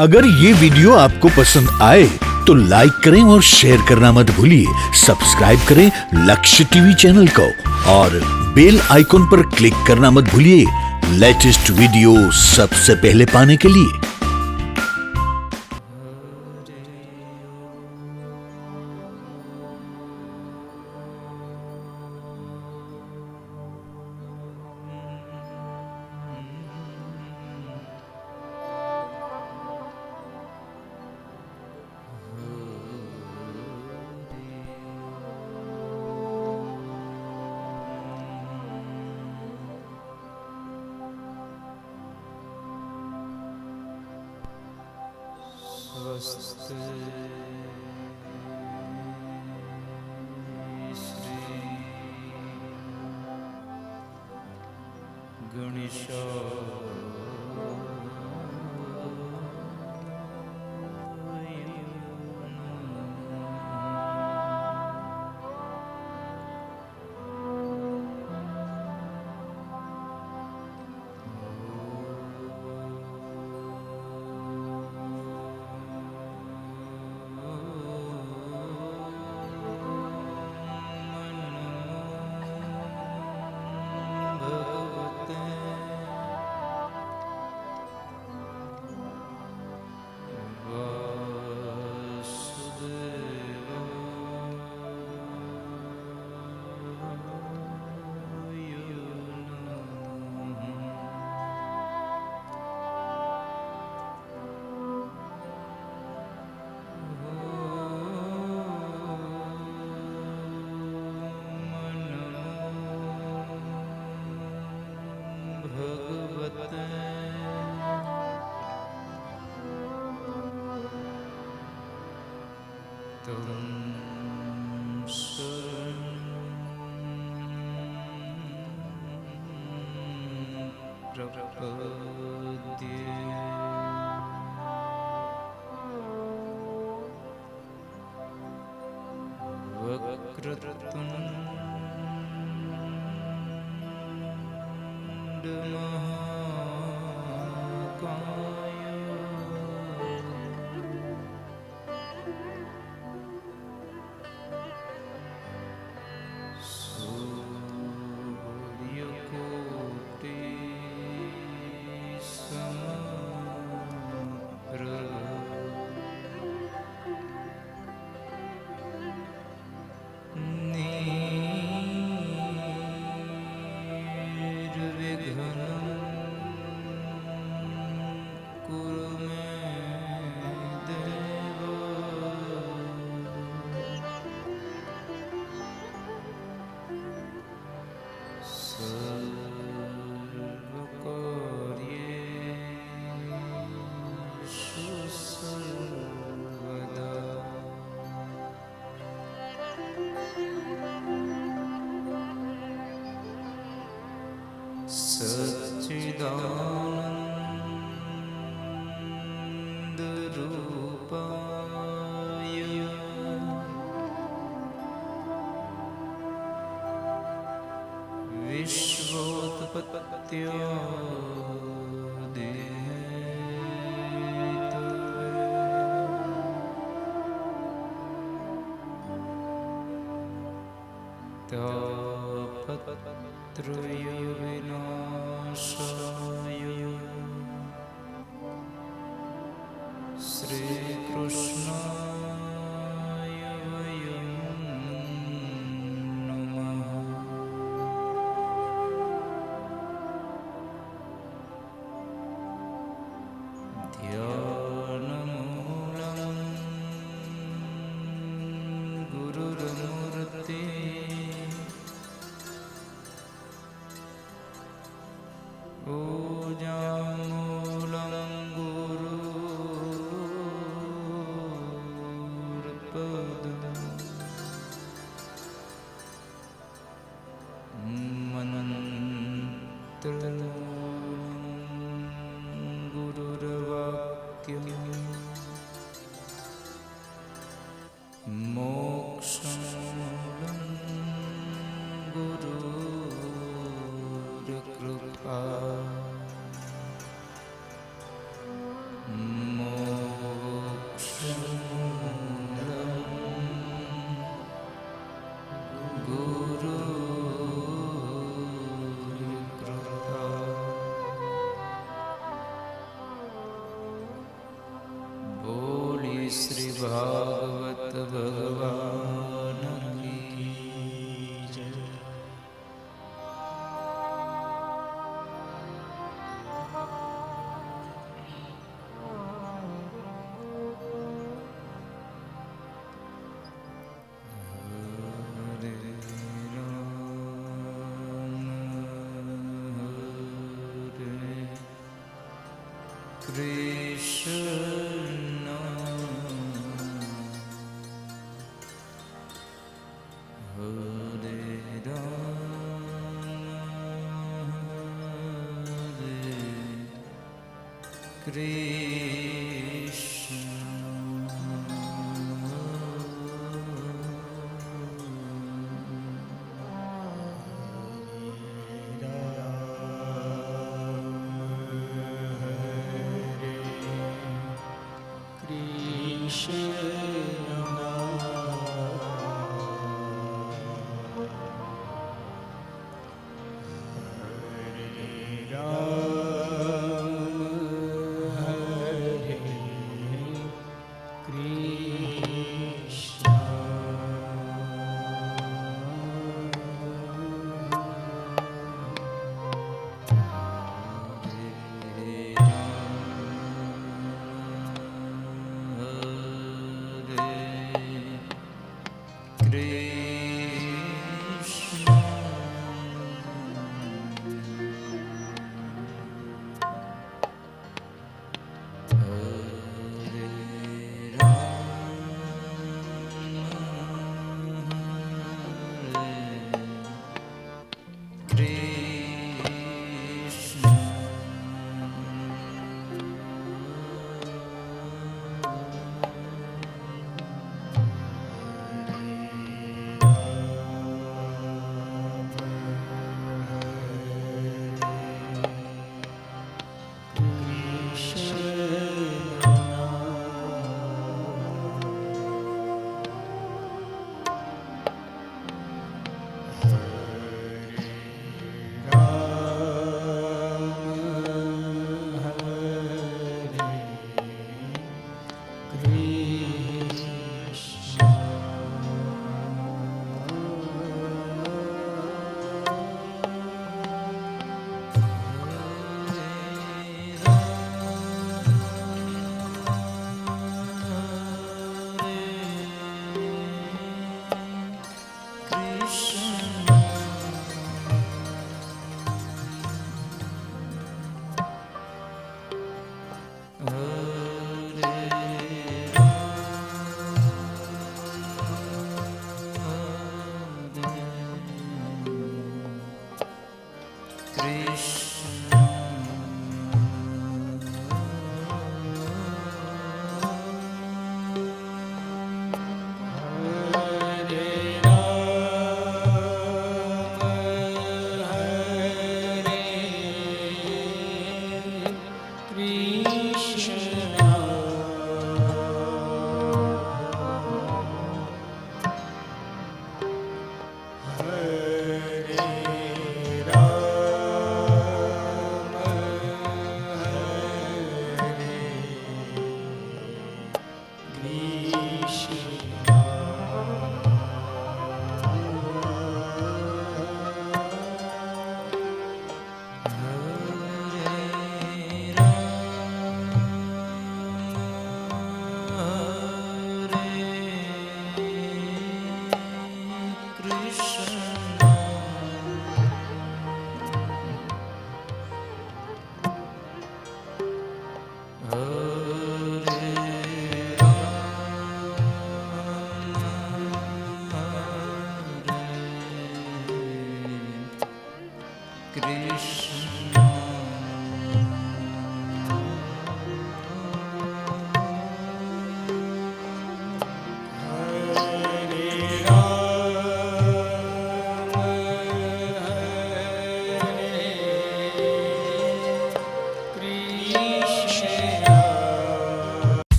अगर ये वीडियो आपको पसंद आए तो लाइक करें और शेयर करना मत भूलिए। सब्सक्राइब करें लक्ष्य टीवी चैनल को और बेल आइकॉन पर क्लिक करना मत भूलिए लेटेस्ट वीडियो सबसे पहले पाने के लिए। स्वस्ति श्री वक्रतुंड महाकाय सूर्यकोटि समप्रभ सच्चिदानंद रूपाय तापत्रय विनाशाय श्री कृष्णाय वयं नमः। ध्यानमूलं गुरुर्मूर्ति पूजामूलं गुरुर्पदम् मन्त्रमूलं गुरुर्वाक्यम् मोक्षमूलं गुरुर्कृपा। ભાગવત ભગવાન કી જય. Krishna Hare Rama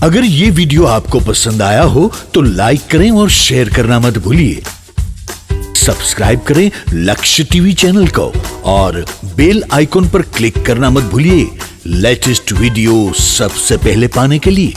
अगर ये वीडियो आपको पसंद आया हो तो लाइक करें और शेयर करना मत भूलिए। सब्सक्राइब करें लक्ष्य टीवी चैनल को और बेल आइकॉन पर क्लिक करना मत भूलिए लेटेस्ट वीडियो सबसे पहले पाने के लिए।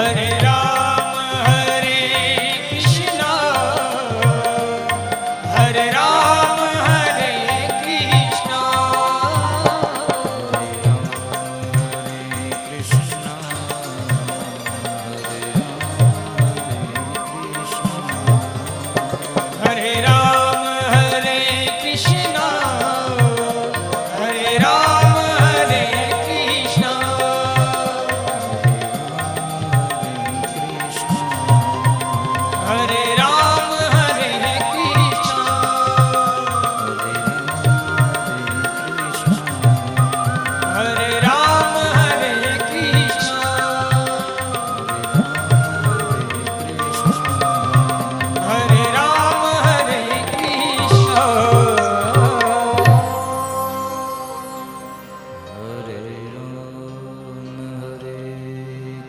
હરે રામ હરે કૃષ્ણ હરે રામ હરે કૃષ્ણ હરે રામ હરે કૃષ્ણ હરે રામ હરે કૃષ્ણ હરે રામ હરે કૃષ્ણ હરે રામ હરે કૃષ્ણ હરે રામ હરે કૃષ્ણ હરે રામ હરે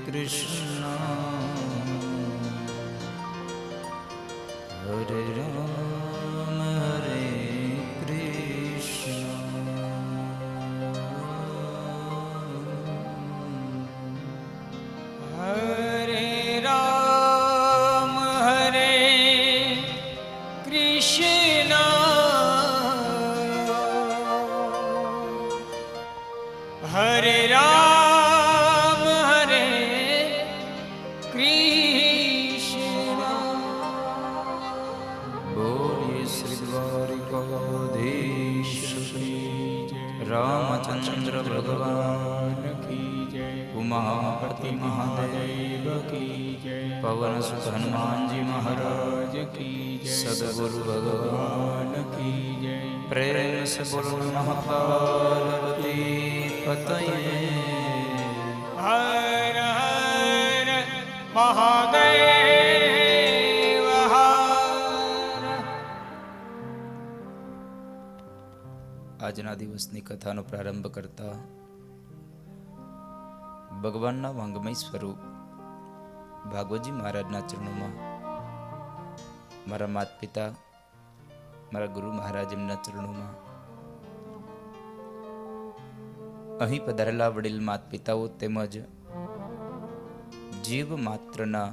કૃષ્ણ હરે રામ હરે કૃષ્ણ હરે રામ હરે કૃષ્ણ હરે રામ હરે કૃષ્ણ બોલીએ શ્રી દ્વારિકાધીશ રામચંદ્ર ભગવાન કી જય ઉમાપતિ મહાદેવ કી જય પવન સુત હનુમાનજી મહારાજ કી જય સદગુરુ ભગવાન કી જય પ્રેમ से बोलो नमः पार्वती पतये हर हर महादेव हर આજના દિવસની કથાનો પ્રારંભ કરતા ભગવાનના વાંગમય સ્વરૂપ ભાગવતજી મહારાજના ચરણોમાં મારા માતા પિતા મારા ગુરુ મહારાજ એમના ચરણોમાં અહીં પધારેલા વડીલ માતા પિતાઓ તેમજ જીવ માત્રના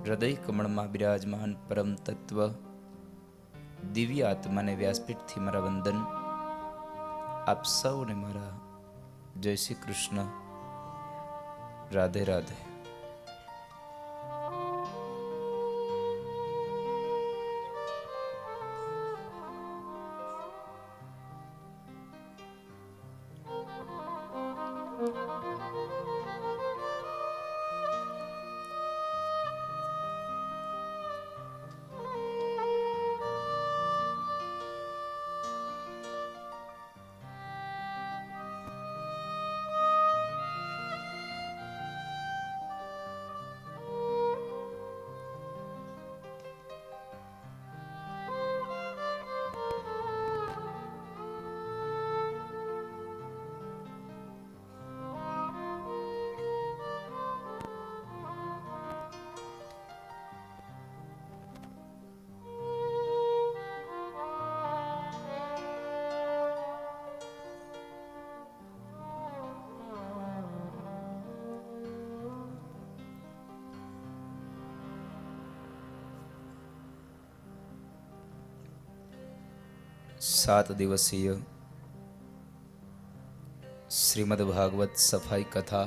હૃદય કમળમાં બિરાજમાન પરમ તત્વ દિવ્ય આત્માને વ્યાસપીઠથી મારા વંદન. આપ સૌને મારા જય શ્રી કૃષ્ણ. રાધે રાધે. सात दिवसीय श्रीमद् भागवत सफाई कथा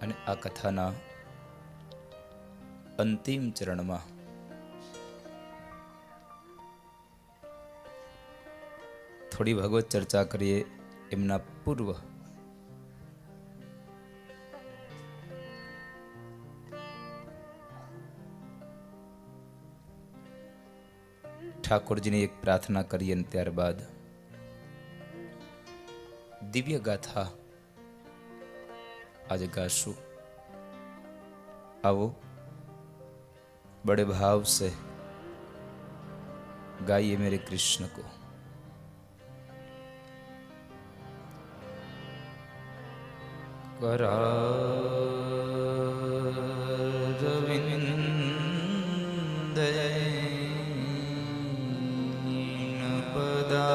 અને આ કથાના અંતિમ ચરણમાં થોડી ભાગવત ચર્ચા કરીએ. એમના પૂર્વ ઠાકોરજીની એક પ્રાર્થના કરી અને ત્યારબાદ દિવ્ય ગાથા आज गाशु. आओ बड़े भाव से गाइए मेरे कृष्ण को. करारविंद पदारविंदम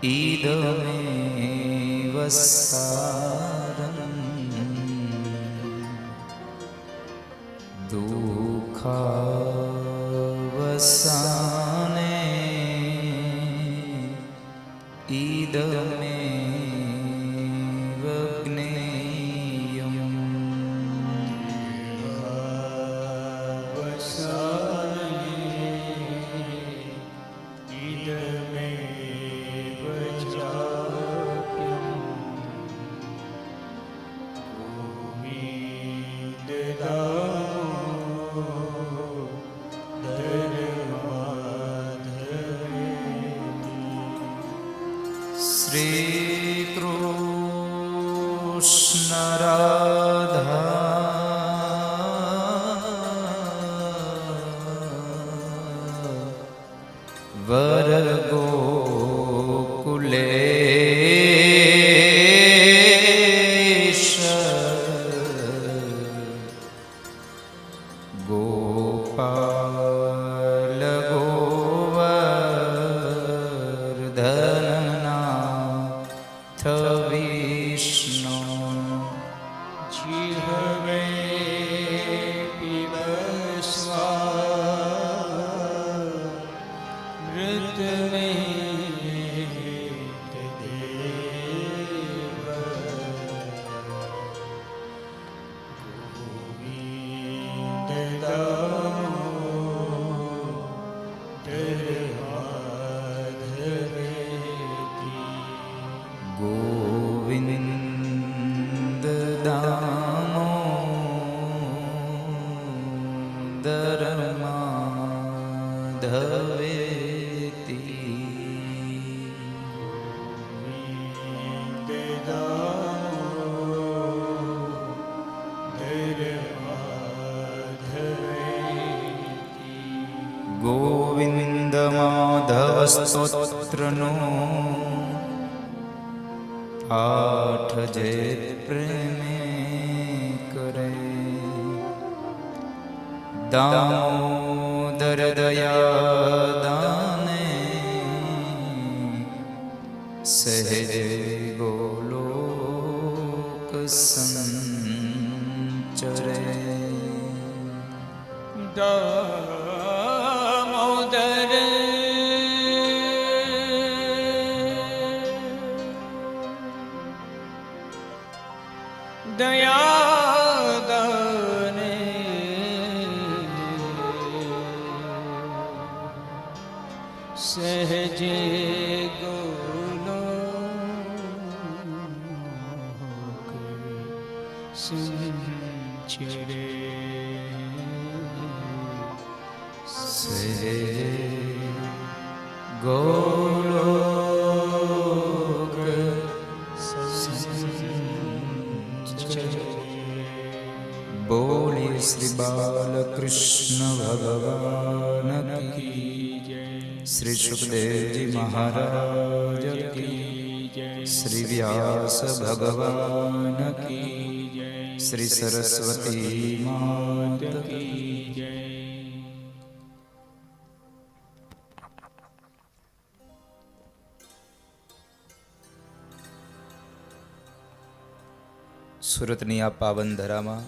ઈદમેવ સારં દુઃખાવસાને ઈદમેવ જ્ઞેયં શ્રી કૃષ્ણ રાધા વર ગોકુલેશ ગોપાલ ગોવર્ધનનાથ વિષ્ણુ જીહવે પીબસ્વામૃતમે દેવ ગોવિંદ ગોવિંદ દામોદર માધવેતી ગોવિંદ માધવ સ્તોત્રનો પાઠ જે પ્રેમે કરે દામોદર દયા દાને સહેજે ગોલોક સંચરે દામોદર દયાદાને સહજે ગોલોક સંચરે સહેજે ગોલોક બોલે શ્રી બાલકૃષ્ણ ભગવાન કી જય શ્રી સુખદેવજી મહારાજ કી શ્રી વ્યાસ ભગવાન કી શ્રી સરસ્વતી માત કી જય સુરતની આ પાવન ધરામાં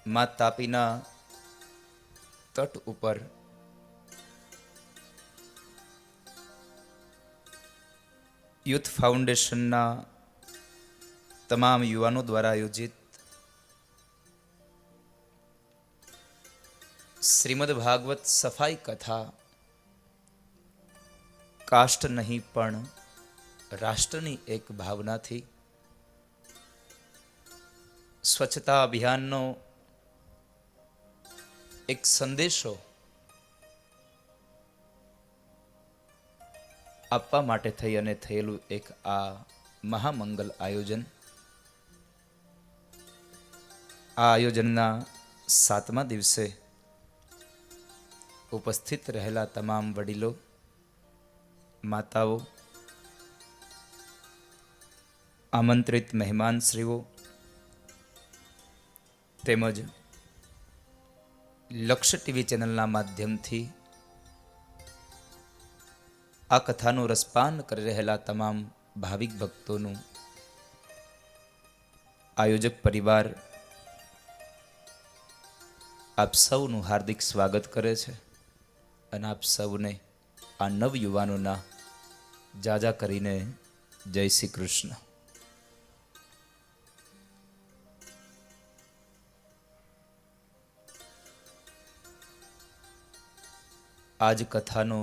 મા તાપીના તટ ઉપર યુથ ફાઉન્ડેશનના તમામ યુવાનો દ્વારા આયોજિત શ્રીમદ ભાગવત સફાઈ કથા કાષ્ટ નહીં પણ રાષ્ટ્રની એક ભાવનાથી સ્વચ્છતા અભિયાનનો એક સંદેશો આપવા માટે થઈ અને થયેલું એક આ મહામંગલ આયોજન. આ આયોજનના 7મા દિવસે ઉપસ્થિત રહેલા તમામ વડીલો, માતાઓ, આમંત્રિત મહેમાનશ્રીઓ તેમજ લક્ષ્ય ટીવી ચેનલના માધ્યમથી આ કથાનું રસપાન કરી રહેલા તમામ ભાવિક ભક્તોનું આયોજક પરિવાર આપ સૌનું હાર્દિક સ્વાગત કરે છે અને આપ સૌને આ નવયુવાનોના જાજા કરીને જય શ્રી કૃષ્ણ. આજ કથાનો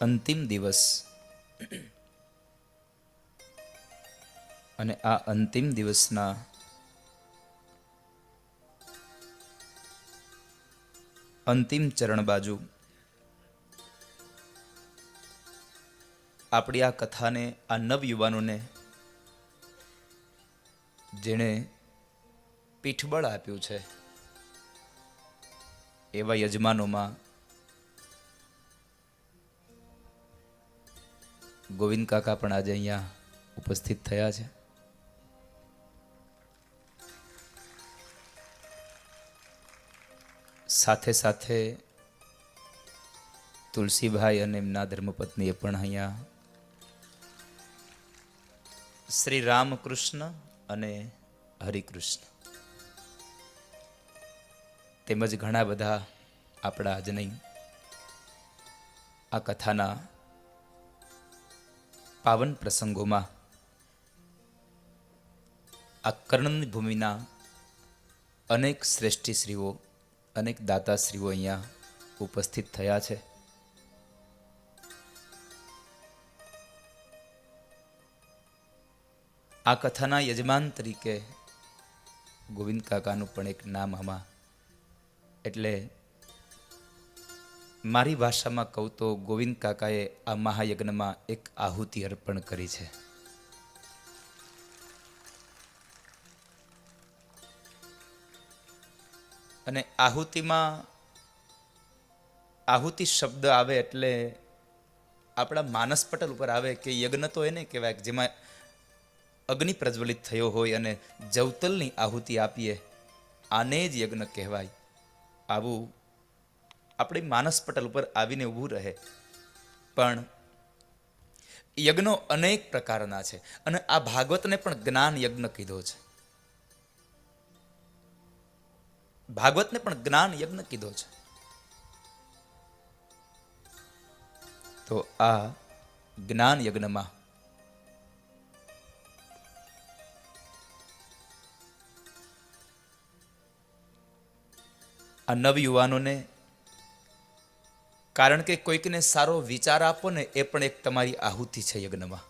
અંતિમ દિવસ અને આ અંતિમ દિવસના અંતિમ ચરણ બાજુ આપણી આ કથાને આ નવયુવાનોને જેણે પીઠબળ આપ્યું છે એવા યજમાનોમાં ગોવિંદ કાકા પણ આજે અહીંયા ઉપસ્થિત થયા છે. સાથે સાથે તુલસીભાઈ અને એમના ધર્મપત્નીએ પણ અહીંયા શ્રી રામકૃષ્ણ અને હરિકૃષ્ણ તેમજ ઘણા બધા આપણા આજની આ કથાના પાવન પ્રસંગોમાં આ કર્ણની ભૂમિના અનેક શ્રેષ્ઠીશ્રીઓ અનેક દાતાશ્રીઓ અહીંયા ઉપસ્થિત થયા છે. આ કથાના યજમાન તરીકે ગોવિંદ કાકાનું પણ એક નામ આમાં, એટલે મારી ભાષામાં કહું તો ગોવિંદ કાકાએ આ મહાયજ્ઞમાં એક આહુતિ અર્પણ કરી છે. અને આહુતિમાં આહુતિ શબ્દ આવે એટલે આપણા માનસ પટલ ઉપર આવે કે યજ્ઞ તો એને કહેવાય જેમાં અગ્નિ પ્રજ્વલિત થયો હોય અને જવતલની આહુતિ આપીએ, આને જ યજ્ઞ કહેવાય. આવું આપણી માનસ પટલ ઉપર આવીને ઊભું રહે. પણ યજ્ઞો અનેક પ્રકારના છે અને આ ભાગવતને પણ જ્ઞાન યજ્ઞ કીધો છે. ભાગવતને પણ જ્ઞાન યજ્ઞ કીધો છે. તો આ જ્ઞાન યજ્ઞમાં આ નવયુવાનોને, કારણ કે કોઈકને સારો વિચાર આપો ને એ પણ એક તમારી આહુતિ છે યજ્ઞમાં.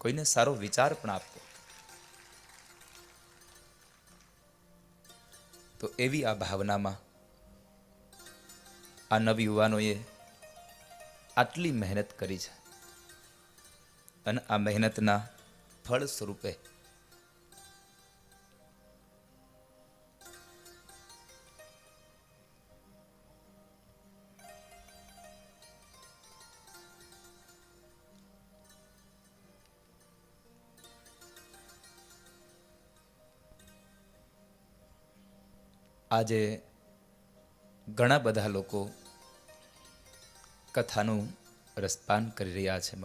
કોઈને સારો વિચાર પણ આપો. તો એવી આ ભાવનામાં આ નવયુવાનોએ આટલી મહેનત કરી છે અને આ મહેનતના ફળ સ્વરૂપે આજે ઘણા બધા લોકો કથાનું રસપાન કરી રહ્યા છે.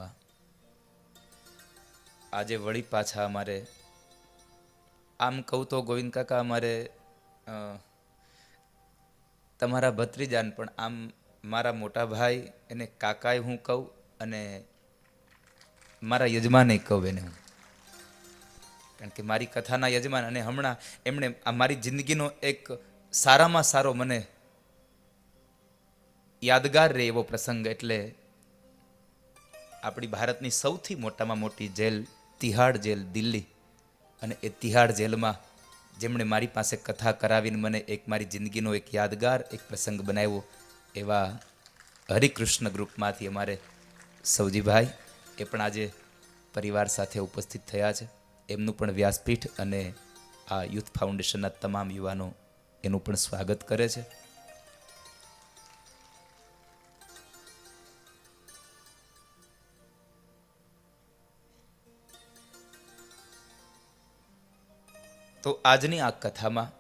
આજે વળી પાછા અમારે આમ કહું તો ગોવિંદ કાકા અમારે તમારા ભત્રીજાન પણ આમ મારા મોટા ભાઈ એને કાકાએ હું કહું અને મારા યજમાને કહું એને હું, કારણ કે મારી કથાના યજમાન અને હમણાં એમણે આ મારી જિંદગીનો એક સારામાં સારો મને યાદગાર રહે એવો પ્રસંગ એટલે આપણી ભારતની સૌથી મોટામાં મોટી જેલ તિહાડ જેલ દિલ્હી, અને એ તિહાડ જેલમાં જેમણે મારી પાસે કથા કરાવીને મને એક મારી જિંદગીનો એક યાદગાર એક પ્રસંગ બનાવ્યો એવા હરિકૃષ્ણ ગ્રુપમાંથી અમારે સૌજીભાઈ એ પણ આજે પરિવાર સાથે ઉપસ્થિત થયા છે. એમનું પણ વ્યાસપીઠ અને આ યુથ ફાઉન્ડેશનના તમામ યુવાનો એનું પણ સ્વાગત કરે છે. તો આજની આ કથામાં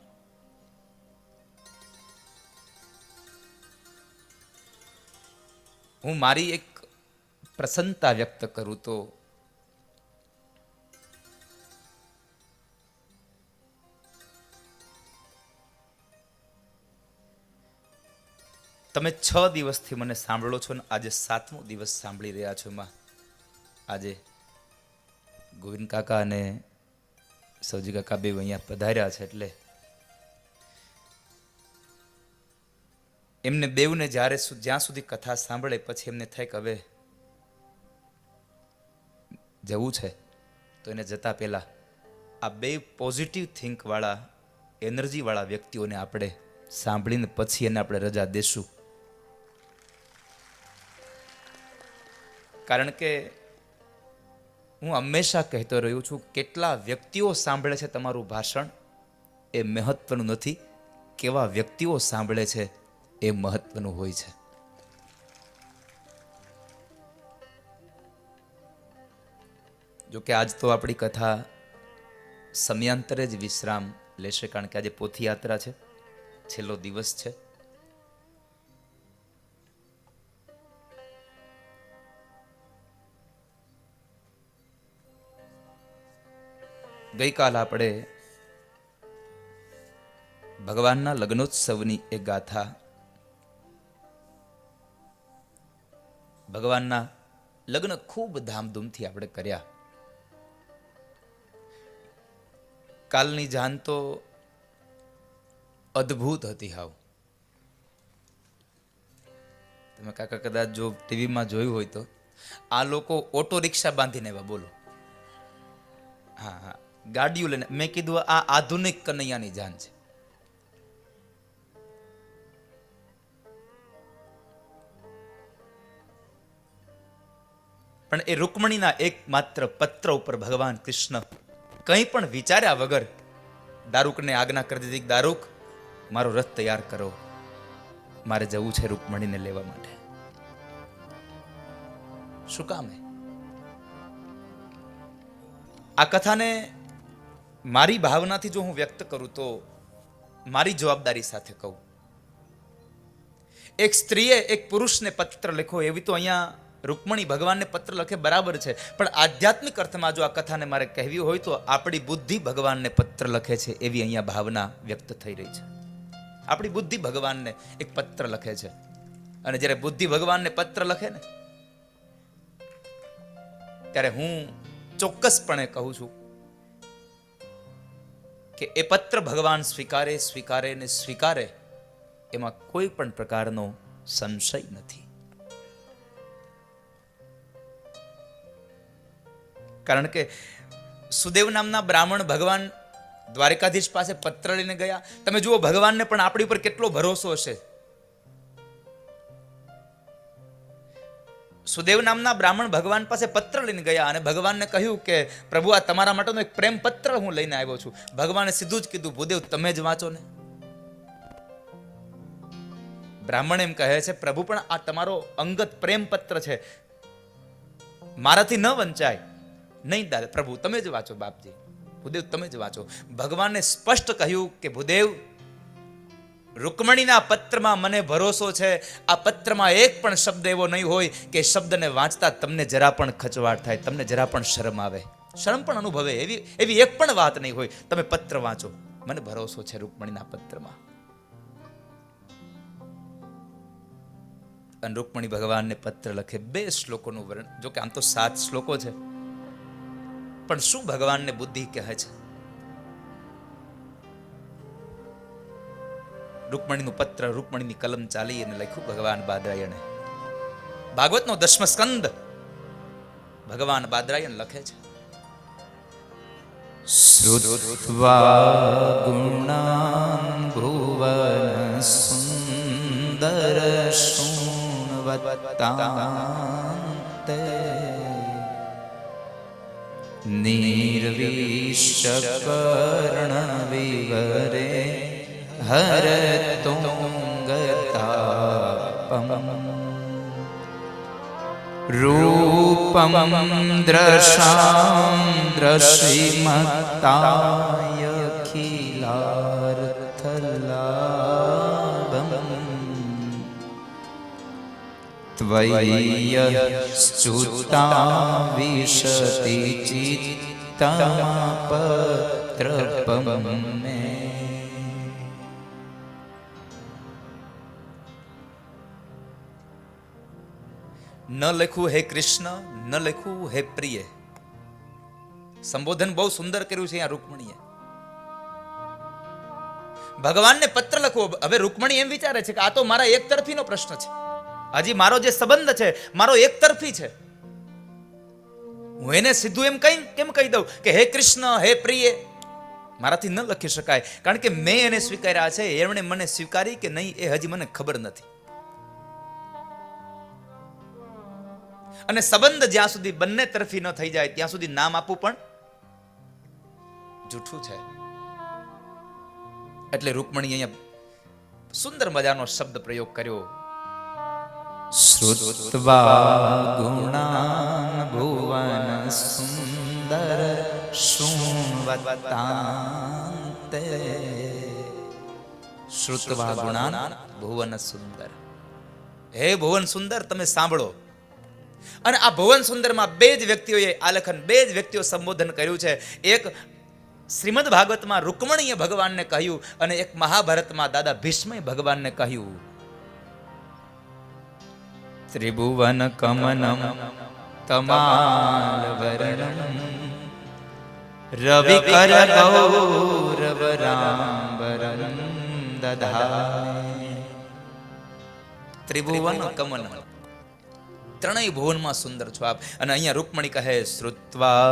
હું મારી એક પ્રસન્નતા વ્યક્ત કરું તો તમે 6 દિવસથી મને સાંભળો છો ને આજે 7મો દિવસ સાંભળી રહ્યા છો. એમાં આજે ગોવિંદ કાકા અને સૌજી કાકા બે અહીંયા પધાર્યા છે એટલે એમને બેવને જ્યાં સુધી કથા સાંભળે પછી એમને થાય કે હવે જવું છે તો એને જતા પહેલા આ બે પોઝિટિવ થિંક વાળા એનર્જી વાળા વ્યક્તિઓને આપણે સાંભળીને પછી એને આપણે રજા દેશું. કારણ કે હું હંમેશા કહેતો રહ્યો છું, કેટલા વ્યક્તિઓ સાંભળે છે તમારું ભાષણ એ મહત્વનું નથી, કેવા વ્યક્તિઓ સાંભળે છે એ મહત્વનું હોય છે. જોકે આજ તો આપણી કથા સમયાંતરે જ વિશ્રામ લેશે, કારણ કે આજે પોથીયાત્રા છે, છેલ્લો દિવસ છે. ગઈકાલ આપણે ભગવાનના લગ્નોત્સવની એક ગાથા, ભગવાનના લગ્ન ખૂબ ધામધૂમથી આપણે કર્યા. કાલની જાન તો અદ્ભુત હતી. હાવ તમે કાકા કદાચ જો ટીવીમાં જોયું હોય તો આ લોકો ઓટો રિક્ષા બાંધીને આવ્યા. બોલો, હા હા, ગાડીઓ લઈને. મેં કીધું આ આધુનિક કનૈયાની જાન છે. પણ એ રૂકમણીના એક માત્ર પત્ર ઉપર ભગવાન કૃષ્ણ કંઈ પણ વિચાર્યા વગર દારૂકને આજ્ઞા કરી દીધી, દારૂક મારો રથ તૈયાર કરો, મારે જવું છે રૂકમણીને લેવા માટે. શું કામ? આ કથાને મારી ભાવનાથી જો હું વ્યક્ત કરું તો મારી જવાબદારી સાથે કહું. એક સ્ત્રીએ એક પુરુષને પત્ર લખ્યો, એવી તો અહીંયા રૂકમણી ભગવાનને પત્ર લખે બરાબર છે, પણ આધ્યાત્મિક અર્થમાં જો આ કથાને મારે કહેવી હોય તો આપણી બુદ્ધિ ભગવાનને પત્ર લખે છે એવી અહીંયા ભાવના વ્યક્ત થઈ રહી છે. આપણી બુદ્ધિ ભગવાનને એક પત્ર લખે છે, અને જ્યારે બુદ્ધિ ભગવાનને પત્ર લખે ને ત્યારે હું ચોક્કસપણે કહું છું કે એ પત્ર ભગવાન સ્વીકારે ને સ્વીકારે એમાં કોઈ પણ પ્રકારનો સંશય નથી. કારણ કે સુદેવ નામના બ્રાહ્મણ ભગવાન દ્વારકાધીશ પાસે પત્ર લઈને ગયા. તમે જુઓ, ભગવાનને પણ આપણી ઉપર કેટલો ભરોસો હશે. સુદેવ નામના બ્રાહ્મણ ભગવાન પાસે પત્ર લઈને ગયા અને ભગવાનને કહ્યું કે પ્રભુ, આ તમારા માટેનો એક પ્રેમ પત્ર હું લઈને આવ્યો છું. ભગવાને સીધું જ કીધું, ભૂદેવ તમે જ વાંચો ને. બ્રાહ્મણ એમ કહે છે, પ્રભુ પણ આ તમારો અંગત પ્રેમ પત્ર છે, મારાથી ન વંચાય. નહીં દાદા, પ્રભુ તમે જ વાંચો, બાપજી, ભૂદેવ તમે જ વાંચો. ભગવાને સ્પષ્ટ કહ્યું કે ભૂદેવ, રૂકમણીના પત્રમાં મને ભરોસો છે. આ પત્રમાં એક પણ શબ્દ એવો નહીં હોય કે શબ્દને વાંચતા તમને જરા પણ ખચવાટ થાય, તમને જરા પણ શરમ આવે, શરમ પણ અનુભવે, એવી એક પણ વાત નહીં હોય. તમે પત્ર વાંચો, મને ભરોસો છે રૂકમણીના પત્રમાં. અને રૂકમણી ભગવાનને પત્ર લખે. 2 શ્લોકોનું વર્ણન, જો કે આમ તો 7 શ્લોકો છે, પણ શું ભગવાનને બુદ્ધિ કહે છે. રૂકમણીનું પત્ર, રૂકમણીની કલમ ચાલી અને લખ્યું ભગવાન બાદરાયણે. ભાગવતનો 10મો સ્કંદ ભગવાન બાદરાયણ લખે છે. શ્રુત્વા ગુણાન ભુવન સુંદર શૃણવતાંતે નિર્વિષકર્ણ વિવરે હરતુંગતાપમ રૂપમ દ્રશાં દ્રશ્યમતાય અખિલાર્થલાભમ ત્વય્ય સ્તુતા વિશતિ ચિત્તમાપત્રપમ મે. ન લખ્યું હે કૃષ્ણ, ન લખ્યું હે પ્રિય. સંબોધન બહુ સુંદર કર્યું છે અહીંયા રૂકમણીએ. ભગવાનને પત્ર લખવો. હવે રૂકમણી એમ વિચારે છે કે આ તો મારા એક તરફીનો પ્રશ્ન છે. હજી મારો જે સંબંધ છે મારો એક તરફી છે. હું એને સીધું એમ કેમ કહી દઉં કે હે કૃષ્ણ, હે પ્રિય? મારાથી ન લખી શકાય, કારણ કે મેં એને સ્વીકાર્યા છે. એમણે મને સ્વીકારી કે નહીં એ હજી મને ખબર નથી. અને સંબંધ જ્યાં સુધી બંને તરફી ન થઈ જાય ત્યાં સુધી નામ આપવું પણ જૂઠું છે. એટલે રૂકમણી અહીંયા સુંદર મજાનો શબ્દ પ્રયોગ કર્યો. શ્રુત્વા ગુણાન ભુવન સુંદર શૃણ્વતાંતે. શ્રુત્વા ગુણાન ભુવન સુંદર. હે ભુવન સુંદર, તમે સાંભળો. અને આ ભુવન સુંદરમાં બે જ વ્યક્તિઓએ આલેખન, બે જ વ્યક્તિઓ સંબોધન કર્યું છે. એક શ્રીમદ ભાગવતમાં રૂકમણીએ ભગવાનને કહ્યું અને એક મહાભારતમાં દાદા ભીષ્મએ ભગવાનને કહ્યું. ત્રિભુવન કમનમ તમાલ વર્ણમ રવિ કર ગૌરવ રાંબરમ દધાય. ત્રિભુવન કમનમ, ત્રણેય ભુવનમાં સુંદર છો આપ. અને અહીંયા રૂકમણી કહે શ્રુત્વા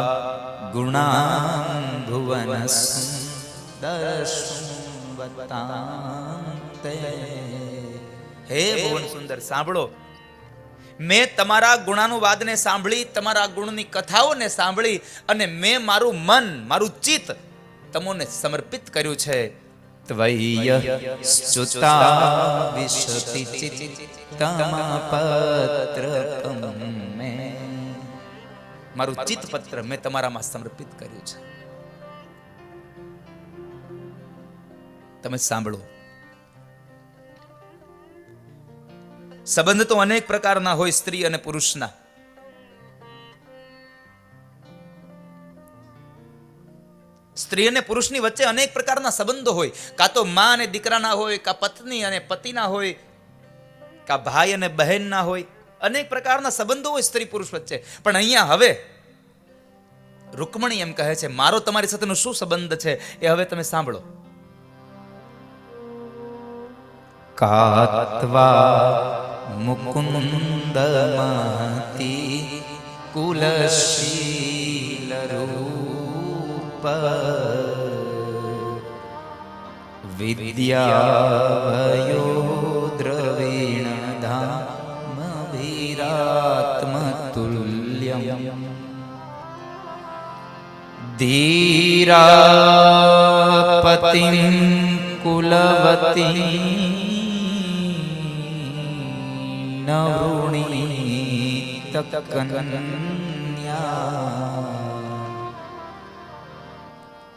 ગુણાન ભુવન સુંદર શૃણ્વતાંતે. હે ભુવન સુંદર, સાંભળો. મેં તમારા ગુણાનુવાદને સાંભળી, તમારા ગુણની કથાઓને સાંભળી અને મેં મારું મન, મારું ચિત્ત તમોને સમર્પિત કર્યું છે. ત્વય્ય સ્તુતા વિશતિ ચિત્તમાપત્રપમ મે. મારું ચિત્તપત્ર મેં તમારામાં સમર્પિત કર્યું છે. તમે સાંભળો. સંબંધ તો અનેક પ્રકારના હોય સ્ત્રી અને પુરુષના. સ્ત્રી અને પુરુષની વચ્ચે અનેક પ્રકારના સંબંધો હોય. કાં તો માં અને દીકરાના હોય, કાં પત્ની અને પતિના હોય, કાં ભાઈ અને બહેનના હોય. અનેક પ્રકારના સંબંધો હોય સ્ત્રી પુરુષ વચ્ચે. પણ અહીંયા હવે રૂકમણી એમ કહે છે મારો તમારી સાથેનો શું સંબંધ છે એ હવે તમે સાંભળો. કાત્વા મુકુંદ મહતી કુલશીલ રૂપ વિદ્યાવયો દ્રવીણ ધામ વીરાત્મ તુલ્યમ ધીરાપતિં કુલવતી નવૃણીત કન્યા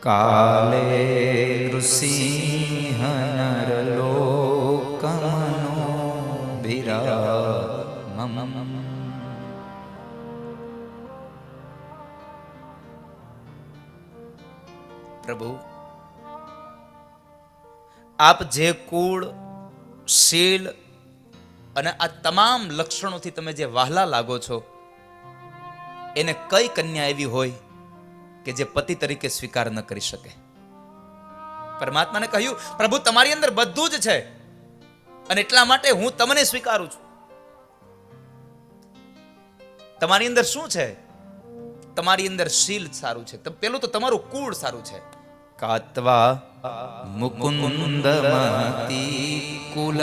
કાલે ઋષિહ નરલોકમનો વિરામમ. પ્રભુ, આપ જે કુળ, શીલ અને આ તમામ લક્ષણોથી તમે જે વહાલા લાગો છો, એને કઈ કન્યા એવી હોય કે જે પતિ તરીકે સ્વીકાર ન કરી શકે? પરમાત્માને કહ્યું પ્રભુ તમારી અંદર બધું જ છે અને એટલા માટે હું તમને સ્વીકારું છું. તમારી અંદર શું છે? તમારી અંદર શીલ સારું છે. પેલું તો તમારું કુળ સારું છે. કાત્વા મુકુંદ મહતી કુલ,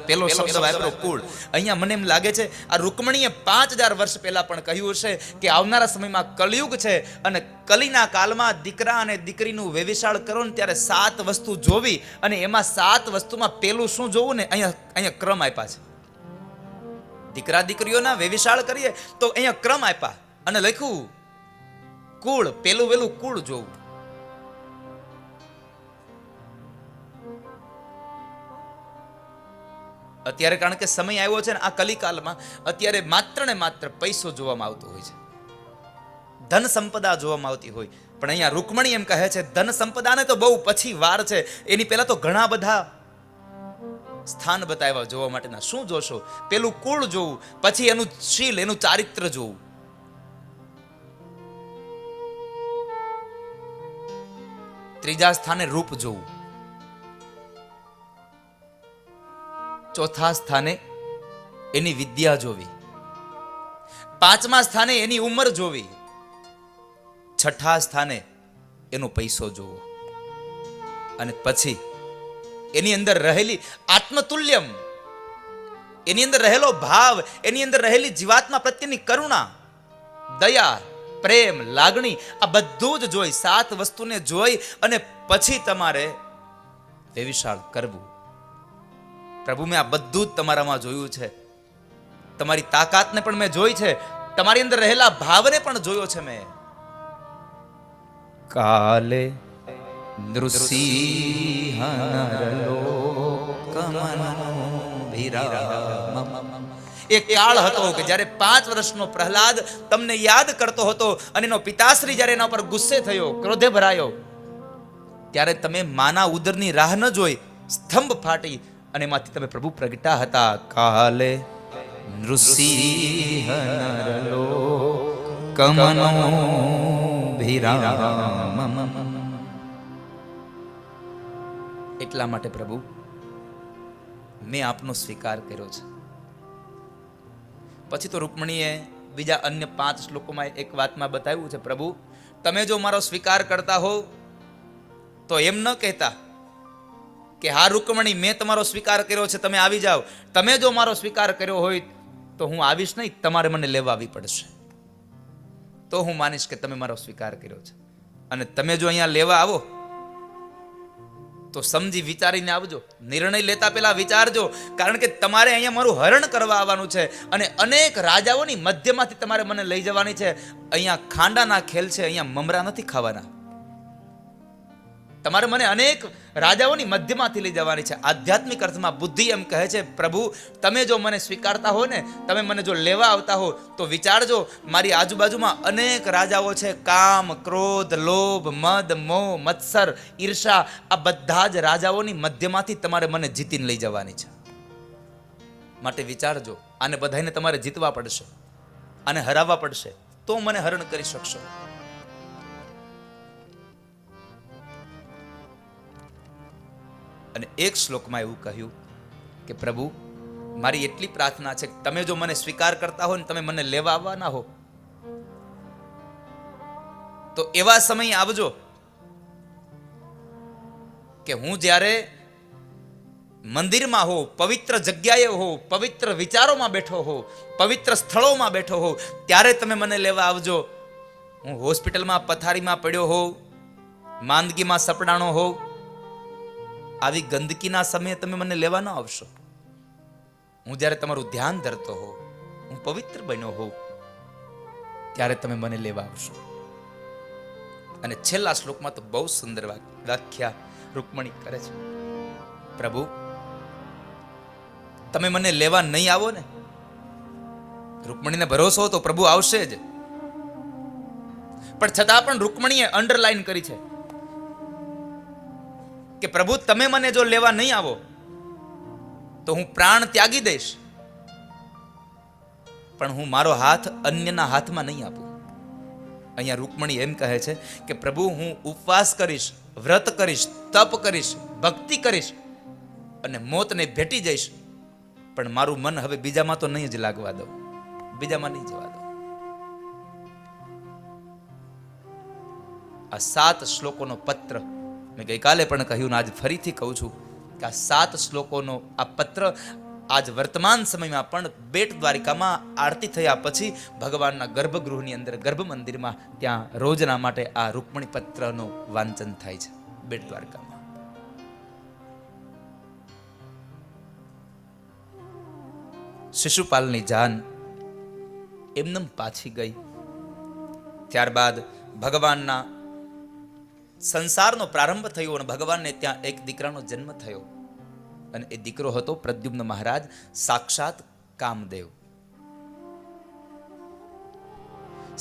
પેલો શબ્દ વાપરો કુળ. અહીંયા મને એમ લાગે છે આ રૂકમણીએ 5000 વર્ષ પહેલા પણ કહ્યું હશે કે આવનારા સમયમાં કલયુગ છે અને કલીના કાળમાં દીકરા અને દીકરીનું વેવિશાળ કરો ને ત્યારે 7 વસ્તુ જોવી અને એમાં 7 વસ્તુમાં પેલું શું જોવું ને અહીંયા ક્રમ આપ્યા છે. દીકરા દીકરીઓના વેવિશાળ કરીએ તો અહીંયા ક્રમ આપ્યા અને લખ્યું કુળ, પેલું વેલું કુળ જોવું. અત્યારે કારણ કે સમય આવ્યો છે ને આ કલિકાલમાં, અત્યારે માત્ર ને માત્ર પૈસો જોવામાં આવતો હોય છે, ધન સંપદા જોવામાં આવતી હોય. પણ અહીંયા રૂકમણી એમ કહે છે ધન સંપદાને તો બહુ પછી વાર છે, એની પહેલા તો ઘણા બધા સ્થાન બતાવ્યા જોવા માટેના. શું જોશો? પેલું કુળ જોવું, પછી એનું શીલ, એનું ચારિત્ર જોવું. ત્રીજા સ્થાને રૂપ જોવું, ચોથા સ્થાને એની વિદ્યા જોવી, પાંચમા સ્થાને એની ઉંમર જોવી, છઠ્ઠા સ્થાને એનો પૈસો જોવો, અને પછી એની અંદર રહેલી આત્મતુલ્યમ, એની અંદર રહેલો ભાવ, એની અંદર રહેલી જીવાત્મા પ્રત્યેની કરુણા, દયા, પ્રેમ, લાગણી, આ બધું જ જોઈ, 7 વસ્તુને જોઈ અને પછી તમારે વેવિશાળ કરવું. પ્રભુ, મેં આ બધું જ તમારામાં જોયું છે, તમારી તાકાતને પણ મેં જોઈ છે, તમારી અંદર રહેલા ભાવને પણ જોયો છે મેં. કાલે નૃસિંહ એક કાળ હતો કે જ્યારે 5 વર્ષનો પ્રહલાદ તમને યાદ કરતો હતો અને એનો પિતાશ્રી જ્યારે એના પર ગુસ્સે થયો, ક્રોધે ભરાયો, ત્યારે તમે માના ઉદરની રાહ ન જોઈ સ્તંભ ફાટી અને એમાંથી તમે પ્રભુ પ્રગટા હતા. કાલે નૃસિંહ કમનો ભીરામ. એટલા માટે પ્રભુ મેં આપનો સ્વીકાર કર્યો છે. પછી તો રૂકમણીએ બીજા અન્ય 5 શ્લોકોમાં એક વાતમાં બતાવ્યું છે, પ્રભુ તમે જો મારો સ્વીકાર કરતા હો તો એમ ન કહેતા કે હા રૂકમણી મેં તમારો સ્વીકાર કર્યો છે, તમે આવી જાઓ. તમે જો મારો સ્વીકાર કર્યો હોય તો હું આવીશ નહીં, તમારે મને લેવા આવી પડશે, તો હું માનીશ કે તમે મારો સ્વીકાર કર્યો છે. અને તમે જો અહીંયા લેવા આવો તો સમજી વિચારીને આવજો, નિર્ણય લેતા પહેલા વિચારજો, કારણ કે તમારે અહીંયા મારું હરણ કરવા આવવાનું છે અને અનેક રાજાઓની મધ્યમાંથી તમારે મને લઈ જવાની છે. અહીંયા ખાંડાના ખેલ છે, અહીંયા મમરા નથી ખાવાના. તમારે મને અનેક રાજાઓની મધ્યમાંથી લઈ જવાની છે. આધ્યાત્મિક અર્થમાં બુદ્ધિ એમ કહે છે, પ્રભુ તમે જો મને સ્વીકારતા હો ને, તમે મને જો લેવા આવતા હો તો વિચારજો, મારી આજુબાજુમાં અનેક રાજાઓ છે. કામ, ક્રોધ, લોભ, મદ, મોહ, મત્સર, ઈર્ષા, આ બધા જ રાજાઓની મધ્યમાંથી તમારે મને જીતીને લઈ જવાની છે. માટે વિચારજો, આને બધાને તમારે જીતવા પડશે, આને હરાવવા પડશે, તો મને હરણ કરી શકશો. અને એક શ્લોકમાં એવું કહ્યું કે પ્રભુ મારી એટલી પ્રાર્થના છે કે તમે જો મને સ્વીકાર કરતા હો ને તમે મને લેવા આવવાના હો તો એવા સમય આવજો કે હું જ્યારે મંદિરમાં હો, પવિત્ર જગ્યાએ હો, પવિત્ર વિચારોમાં બેઠો હો, પવિત્ર સ્થળોમાં બેઠો હો, ત્યારે તમે મને લેવા આવજો. હું હોસ્પિટલમાં પથારીમાં પડ્યો હોઉં, માંદગીમાં સપડાણો હોઉં, આવી ગંદકીના સમયે તમે મને લેવા ન આવશો. હું જ્યારે તમારું ધ્યાન ધરતો હોઉં, હું પવિત્ર બન્યો હોઉં, ત્યારે તમે મને લેવા આવશો. અને છેલ્લા શ્લોકમાં તો બહુ સુંદર વ્યાખ્યા રૂકમણી કરે છે, પ્રભુ તમે મને લેવા નહીં આવો ને, રૂકમણીને ભરોસો હતો પ્રભુ આવશે જ, પણ છતાં પણ રૂકમણીએ અંડરલાઈન કરી છે કે પ્રભુ તમે મને જો લેવા નહીં આવો તો હું પ્રાણ ત્યાગી દઈશ, પણ હું મારો હાથ અન્યના હાથમાં નહીં આપું. અહીંયા રૂકમણી એમ કહે છે કે પ્રભુ હું ઉપવાસ કરીશ, વ્રત કરીશ, તપ કરીશ, ભક્તિ કરીશ અને મોતને ભેટી જઈશ, પણ મારું મન હવે બીજામાં તો નહીં જ લાગવા દઉં, બીજામાં નહીં જવા દઉં. આ 7 શ્લોકોનો પત્ર મેં ગઈકાલે પણ કહ્યું ને આજ ફરીથી કહું છું કે આ 7 શ્લોકોનો આ પત્ર આજ વર્તમાન સમયમાં પણ બેટ દ્વારિકામાં આરતી થયા પછી ભગવાનના ગર્ભગૃહની અંદર ગર્ભ મંદિરમાં ત્યાં રોજના માટે આ રૂકમણી પત્રનું વાંચન થાય છે બેટ દ્વારકામાં. શિશુપાલની જાન એમનેમ પાછી ગઈ. ત્યારબાદ ભગવાનના સંસારનો પ્રારંભ થયો અને ભગવાનને ત્યાં એક દીકરાનો જન્મ થયો અને એ દીકરો હતો પ્રદ્યુમ્ન મહારાજ, સાક્ષાત કામદેવ.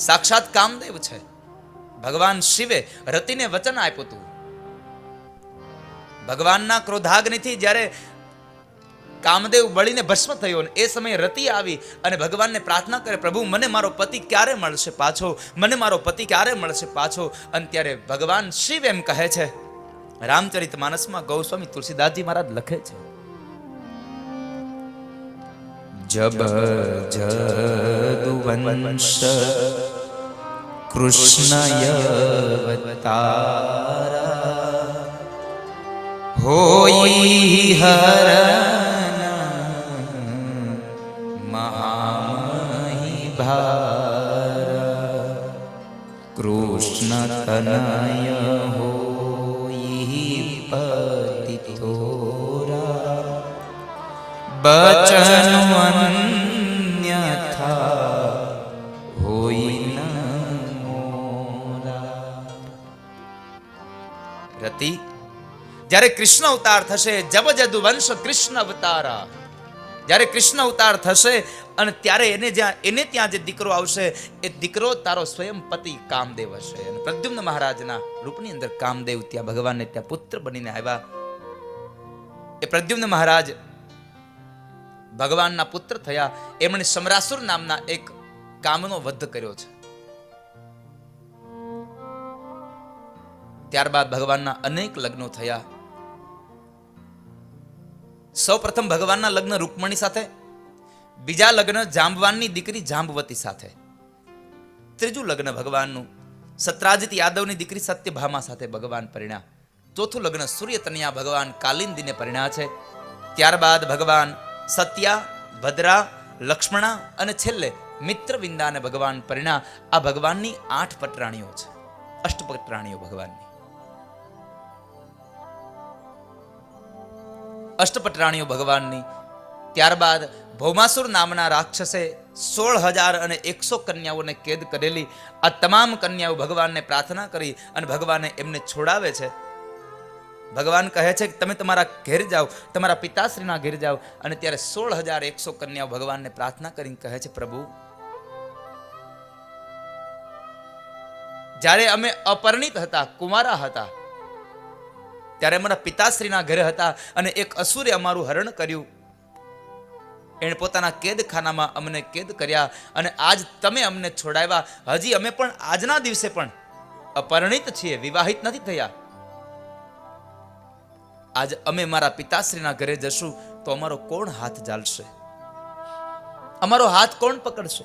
સાક્ષાત કામદેવ છે. ભગવાન શિવે રતિને વચન આપ્યું હતું. ભગવાનના ક્રોધાગ્નિથી જ્યારે કામદેવ બળીને ભસ્મ થયો ને એ સમયે રતિ આવી અને ભગવાનને પ્રાર્થના કરે, પ્રભુ મને મારો પતિ ક્યારે મળશે પાછો, મને મારો પતિ ક્યારે મળશે પાછો. અને ત્યારે ભગવાન શિવ એમ કહે છે, રામચરિત માનસમાં ગૌસ્વામી તુલસીદાસજી મહારાજ લખે છે, જબ જદુવંશ કૃષ્ણયવતારા હોઈ હરણ મહામહી ભાર કૃષ્ણ તનય હોઈ પતિ થોરા બચન અન્યથા હોઈ ન મોરા. રતિ, જ્યારે કૃષ્ણ અવતાર થશે, જબ જદુવંશ કૃષ્ણ અવતારા, જ્યારે કૃષ્ણ અવતાર થશે અને ત્યારે એને ત્યાં જે દીકરો આવશે એ દીકરો તારો સ્વયં પતિ કામદેવ હશે. અને પ્રદ્યુમ્ન મહારાજના રૂપની અંદર કામદેવ ત્યાં ભગવાનને ત્યાં પુત્ર બનીને આવ્યા. એ પ્રદ્યુમ્ન મહારાજ ભગવાનના પુત્ર થયા. એમણે સમરાસુર નામના એક કામનો વધ કર્યો છે. ત્યારબાદ ભગવાનના અનેક લગ્નો થયા. સૌ પ્રથમ ભગવાનના લગ્ન રૂકમણી સાથે, બીજા લગ્ન જાંબવાનની દીકરી જાંબવતી સાથે, ત્રીજું લગ્ન ભગવાનનું સત્રાજીત યાદવની દીકરી સત્યભામા સાથે ભગવાન પરિણ્યા. ચોથું લગ્ન સૂર્યતનયા ભગવાન કાલિંદીને પરિણ્યા છે. ત્યારબાદ ભગવાન સત્યા, ભદ્રા, લક્ષ્મણા અને છેલ્લે મિત્રવિંદાને ભગવાન પરિણ્યા. આ ભગવાનની 8 પટરાણીઓ છે, અષ્ટપટરાણીઓ ભગવાનની. અષ્ટપટરાણીઓ ભગવાનની. ત્યારબાદ ભૌમાસુર નામના રાક્ષસે 16,100 કન્યાઓને કેદ કરેલી. આ તમામ કન્યાઓ ભગવાનને પ્રાર્થના કરી અને ભગવાને એમને છોડાવે છે. ભગવાન કહે છે કે તમે તમારા ઘેર જાઓ, તમારા પિતાશ્રીના ઘેર જાઓ. અને ત્યારે 16,100 કન્યાઓ ભગવાનને પ્રાર્થના કરીને કહે છે, પ્રભુ જ્યારે અમે અપરિણિત હતા, કુંવારા હતા, ત્યારે અમારા પિતાશ્રીના ઘરે હતા અને એક અસુરે અમારું હરણ કર્યું. એણે પોતાના કેદખાનામાં અમને કેદ કર્યા અને આજ તમે અમને છોડાવ્યા. હજી અમે પણ આજના દિવસે પણ અપરિણિત છીએ, વિવાહિત નથી થયા. આજ અમે મારા પિતાશ્રીના ઘરે જશું તો અમારો કોણ હાથ ઝાલશે, અમારો હાથ કોણ પકડશે,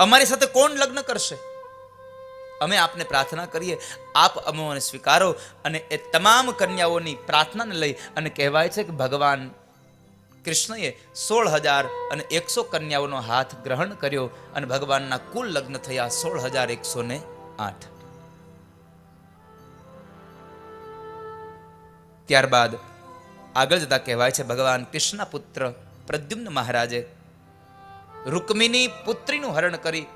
અમારી સાથે કોણ લગ્ન કરશે? અમે આપને પ્રાર્થના કરીએ, આપ અમને સ્વીકારો. અને એ તમામ કન્યાઓની પ્રાર્થનાને લઈ અને કહેવાય છે કે ભગવાન કૃષ્ણએ 16,100 કન્યાઓનો હાથ ગ્રહણ કર્યો અને ભગવાનના કુલ લગ્ન થયા 16,108. ત્યારબાદ આગળ જતા કહેવાય છે ભગવાન કૃષ્ણના પુત્ર પ્રદ્યુમ્ન મહારાજે રૂકમિની પુત્રીનું હરણ કરી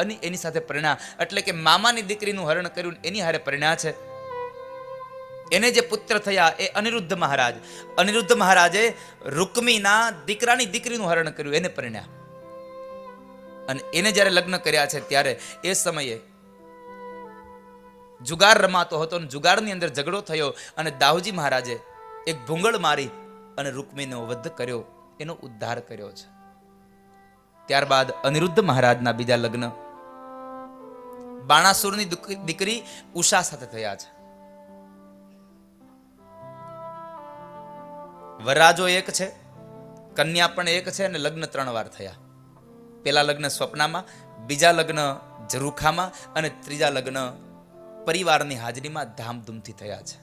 અને એની સાથે પરિણ્યા. એટલે કે મામાની દીકરીનું હરણ કર્યું, એની હારે પરિણ્યા છે. એને જે પુત્ર થયા એ અનિરુદ્ધ મહારાજ. અનિરુદ્ધ મહારાજે રૂકમીના દીકરાની દીકરીનું હરણ કર્યું, એને પરિણ્યા. અને એને જ્યારે લગ્ન કર્યા છે ત્યારે એ સમયે જુગાર રમાતો હતો અને જુગારની અંદર ઝઘડો થયો અને દાઉજી મહારાજે એક ભૂંગળ મારી અને રૂકમીનો વધ કર્યો, એનો ઉદ્ધાર કર્યો છે. ત્યારબાદ અનિરુદ્ધ મહારાજના બીજા લગ્ન બાણાસુરની દીકરી ઉષા સાથે થયા છે. વરરાજો એક છે, કન્યા પણ એક છે અને લગ્ન 3 વાર થયા. પેલા લગ્ન સ્વપ્નામાં, બીજા લગ્ન ઝરૂખામાં અને ત્રીજા લગ્ન પરિવારની હાજરીમાં ધામધૂમથી થયા છે.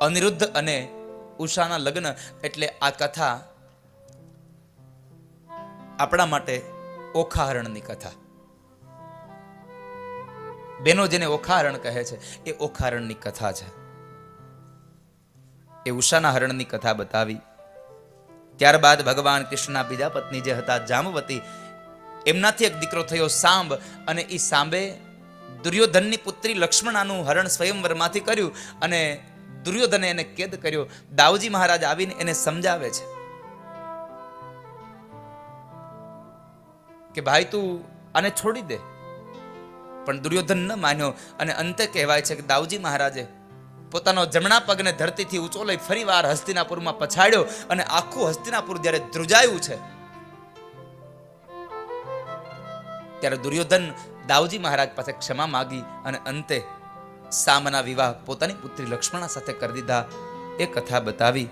અનિરુદ્ધ અને ઉષાના લગ્ન એટલે આ કથા આપણા માટે ઓખાહરણની કથા. બેનો જેને ઓખાહરણ કહે છે એ ઓખાહરણની કથા છે. એ ઉષાના હરણની કથા બતાવી. ત્યારબાદ ભગવાન કૃષ્ણના બીજા પત્ની જે હતા જાંબવતી, એમનાથી એક દીકરો થયો સાંબ. અને એ સાંબે દુર્યોધનની પુત્રી લક્ષ્મણાનું હરણ સ્વયંવરમાંથી કર્યું અને દુર્યોધને એને કેદ કર્યો. દાઉજી મહારાજ આવીને એને સમજાવે છે કે ભાઈ તું આને છોડી દે, પણ દુર્યોધન ન માન્યો અને અંતે કહેવાય છે કે દાઉજી મહારાજે પોતાનો જમણા પગને ધરતીથી ઊંચો લઈ ફરીવાર હસ્તિનાપુરમાં પછાડ્યો અને આખું હસ્તિનાપુર જ્યારે ધ્રુજાયું છે ત્યારે દુર્યોધન દાઉજી મહારાજ પાસે ક્ષમા માગી અને અંતે સામના વિવાહ પોતાની પુત્રી લક્ષ્મણા સાથે કરી દીધા. એ કથા બતાવી.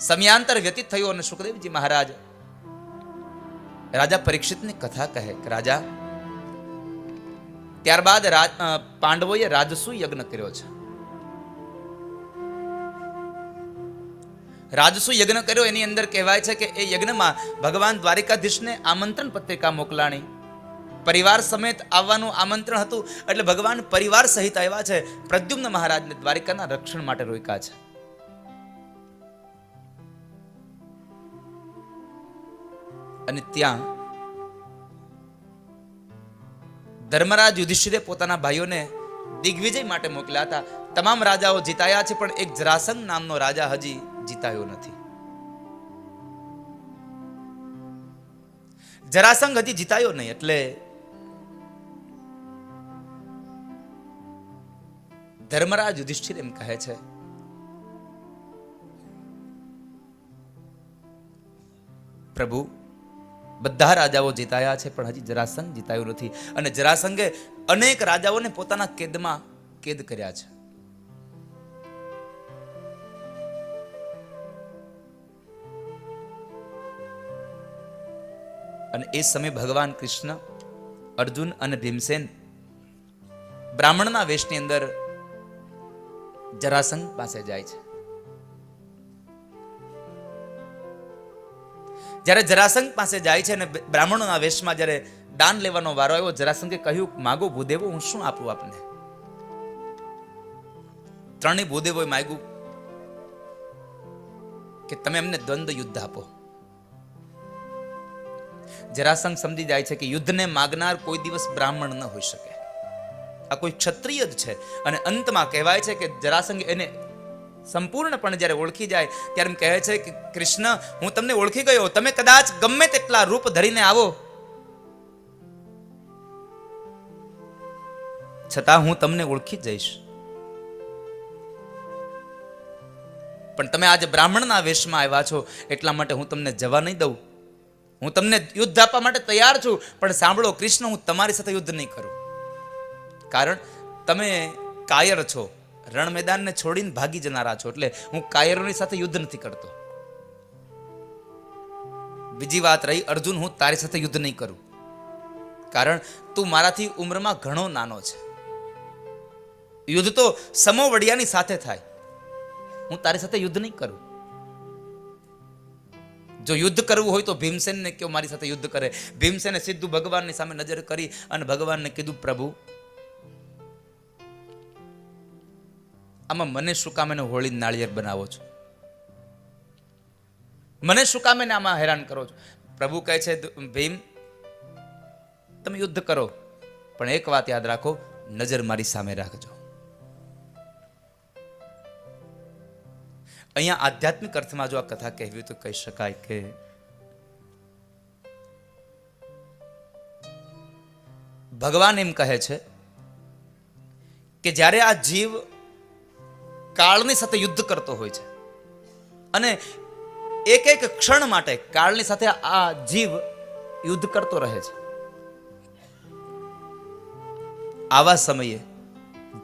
સમયાંતર વ્યતીત થયો અને સુખદેવજી મહારાજ રાજા પરીક્ષિતની કથા કહે કે રાજા, ત્યારબાદ પાંડવોએ રાજસુ યજ્ઞ કર્યો છે. રાજસુ યજ્ઞ કર્યો એની અંદર કહેવાય છે કે એ યજ્ઞમાં ભગવાન દ્વારિકાધીશને આમંત્રણ પત્રિકા મોકલાણી, પરિવાર સમેત આવવાનું આમંત્રણ હતું. એટલે ભગવાન પરિવાર સહિત આવ્યા છે. પ્રદ્યુમ્ન મહારાજને દ્વારિકાના રક્ષણ માટે રોક્યા છે. અને ત્યાં ધર્મરાજ યુધિષ્ઠિરે પોતાના ભાઈઓને દિગ્વિજય માટે મોકલ્યા હતા. તમામ રાજાઓ જીતાયા છે, પણ એક જરાસંઘ નામનો રાજા હજી જીતાયો નથી. જરાસંઘ હજી જીતાયો નહીં. એટલે ધર્મરાજ યુધિષ્ઠિર એમ કહે છે, પ્રભુ બધા રાજાઓ જીતાયા છે, પણ હજી જરાસંઘ જીતાયું નથી. અને જરાસંઘે અનેક રાજાઓને પોતાના કેદમાં કેદ કર્યા છે. અને એ સમયે ભગવાન કૃષ્ણ, અર્જુન અને ભીમસેન બ્રાહ્મણના વેશની અંદર જરાસંઘ પાસે જાય છે. જ્યારે જરાસંઘ પાસે જાય છે અને બ્રાહ્મણોના વેશમાં જ્યારે દાન લેવાનો વારો આવ્યો, જરાસંઘે કહ્યું, માગો ભૂદેવો, હું શું આપું આપને? ત્રણેય ભૂદેવોએ માગ્યું કે તમે એમને દ્વંદ્વ યુદ્ધ આપો. જરાસંઘ સમજી જાય છે કે યુદ્ધને માગનાર કોઈ દિવસ બ્રાહ્મણ ન હોઈ શકે, આ કોઈ ક્ષત્રિય જ છે. અને અંતમાં કહેવાય છે કે જરાસંઘ એને સંપૂર્ણપણે જ્યારે ઓળખી જાય ત્યારે કહે છે કે કૃષ્ણ, હું તમને ઓળખી ગયો. તમે કદાચ ગમે તેટલા રૂપ ધરીને આવો, છતાં હું તમને ઓળખી જઈશ. પણ તમે આજે બ્રાહ્મણના વેશમાં આવ્યા છો એટલા માટે હું તમને જવા નહીં દઉં. હું તમને યુદ્ધ આપવા માટે તૈયાર છું, પણ સાંભળો કૃષ્ણ, હું તમારી સાથે યુદ્ધ નહીં કરું. કારણ તમે કાયર છો, રણ મેદાનને છોડીને ભાગી જનારા છો. એટલે હું કાયરોની સાથે યુદ્ધ નથી કરતો. બીજી વાત રહી, અર્જુન, હું તારી સાથે યુદ્ધ નહીં કરું, કારણ તું મારાથી ઉંમરમાં ઘણો નાનો છે. યુદ્ધ તો સમોવડિયાની સાથે થાય. હું તારી સાથે યુદ્ધ નહીં કરું. જો યુદ્ધ કરવું હોય તો ભીમસેનને કહો મારી સાથે યુદ્ધ કરે. ભીમસેને સીધું ભગવાનની સામે નજર કરી અને ભગવાનને કીધું, પ્રભુ, આમાં મને શું કામ એને હોળી નાળિયેર બનાવો છો? મને શું કામ એને આમાં હેરાન કરો છો? પ્રભુ કહે છે, ભીમ, તમે યુદ્ધ કરો, પણ એક વાત યાદ રાખો, નજર મારી સામે રાખજો. અહીંયા આધ્યાત્મિક અર્થમાં જો આ કથા કહેવી તો કહી શકાય કે ભગવાન એમ કહે છે કે જ્યારે આ જીવ કાળની સાથે યુદ્ધ કરતો હોય છે અને એક એક ક્ષણ માટે કાળની સાથે આ જીવ યુદ્ધ કરતો રહે છે, આવા સમયે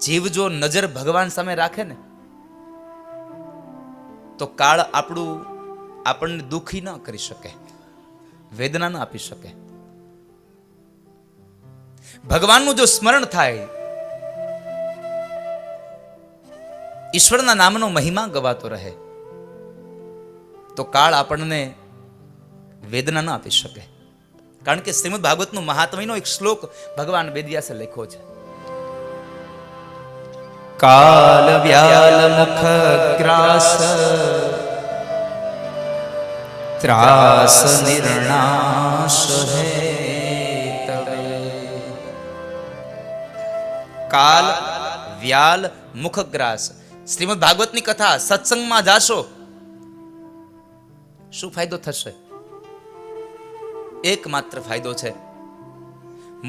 જીવ જો નજર ભગવાન સામે રાખે ને તો કાળ આપણને દુખી ન કરી શકે, વેદના ન આપી શકે. ભગવાનનું જો સ્મરણ થાય, ઈશ્વરના નામનો મહિમા ગવાતો રહે, તો કાળ આપણને વેદના ન આપી શકે. કારણ કે શ્રીમદ ભાગવતનું મહાત્મ્યનો એક શ્લોક ભગવાન વેદવ્યાસે લખ્યો છે, કાલ વ્યાલ મુખ ગ્રાસ ત્રાસ નિર્ણાશ હે તવે. કાલ વ્યાલ મુખગ્રાસ. શ્રીમદ ભાગવતની કથા સત્સંગમાં જાશો, શું ફાયદો થશે? એકમાત્ર ફાયદો છે,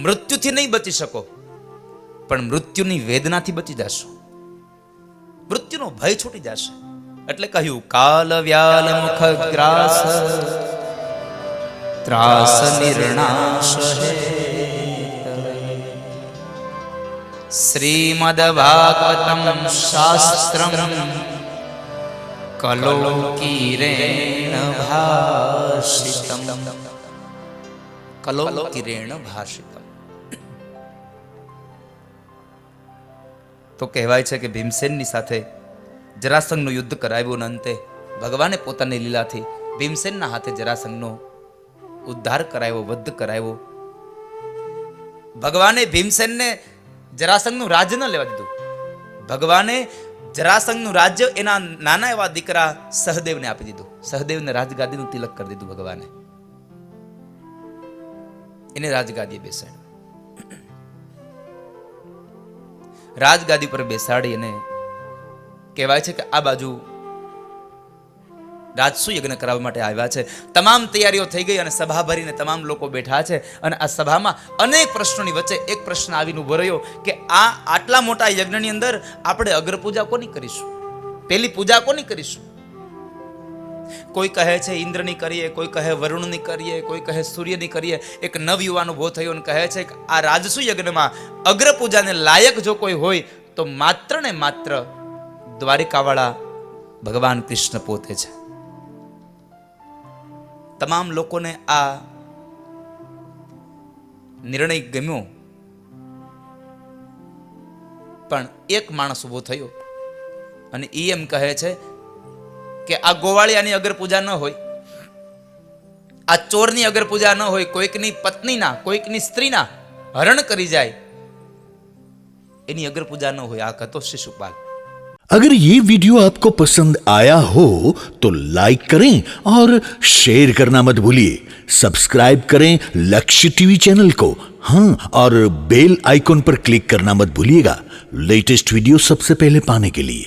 મૃત્યુથી નહીં બચી શકો, પણ મૃત્યુની વેદનાથી બચી જશો. મૃત્યુનો ભય છૂટી જશે. એટલે કહ્યું કાલ વ્યાલ મુખગ્રાસ ત્રાસ નિર્ણાશ હે. શ્રીમદ ભાગવતમ શાસ્ત્રમ કલોકીરેણ ભાષિતમ. કલોકીરેણ ભાષિતમ. તો કહેવાય છે કે ભીમસેનની સાથે જરાસંઘનું યુદ્ધ કરાવ્યું ને અંતે ભગવાને પોતાની લીલાથી ભીમસેનના હાથે જરાસંઘનો ઉદ્ધાર કરાવ્યો, વધ કરાવ્યો. ભગવાને ભીમસેનને જરાસંઘનું રાજ્ય ન લેવા દીધું. ભગવાને જરાસંઘનું રાજ્ય એના નાના એવા દીકરા સહદેવને આપી દીધું. સહદેવને રાજગાદીનું તિલક કરી દીધું ભગવાને. એને રાજગાદીએ બેસાડ્યો. રાજગાદી પર બેસાડી અને કહેવાય છે કે આ બાજુ રાજસુ યજ્ઞ કરાવવા માટે આવ્યા છે. તમામ તૈયારીઓ થઈ ગઈ અને સભા ભરીને તમામ લોકો બેઠા છે. અને આ સભામાં અનેક પ્રશ્નોની વચ્ચે એક પ્રશ્ન આવીને ઉભો રહ્યો કે આ આટલા મોટા યજ્ઞની અંદર આપણે અગ્રપૂજા કોની કરીશું? પેલી પૂજા કોની કરીશું? કોઈ કહે છે ઇન્દ્રની કરીએ, કોઈ કહે વરુણની કરીએ, કોઈ કહે સૂર્યની કરીએ. એક નવયુવાન ઉભો થયો અને કહે છે કે આ રાજસુ યજ્ઞમાં અગ્રપૂજાને લાયક જો કોઈ હોય તો માત્ર ને માત્ર દ્વારિકાવાળા ભગવાન કૃષ્ણ પોતે છે. તમામ લોકોને આ નિર્ણય ગમ્યો, પણ એક માણસ ઉભો થયો અને એ એમ કહે છે કે આ ગોવાળિયાની અગર પૂજા ન હોય, આ ચોરની અગર પૂજા ન હોય, કોઈકની પત્નીના, કોઈકની સ્ત્રીના હરણ કરી જાય એની અગર પૂજા ન હોય. આ કથો શિશુપાલ. अगर ये वीडियो आपको पसंद आया हो तो लाइक करें और शेयर करना मत भूलिए. सब्सक्राइब करें लक्ष्य टीवी चैनल को. हाँ, और बेल आइकॉन पर क्लिक करना मत भूलिएगा लेटेस्ट वीडियो सबसे पहले पाने के लिए.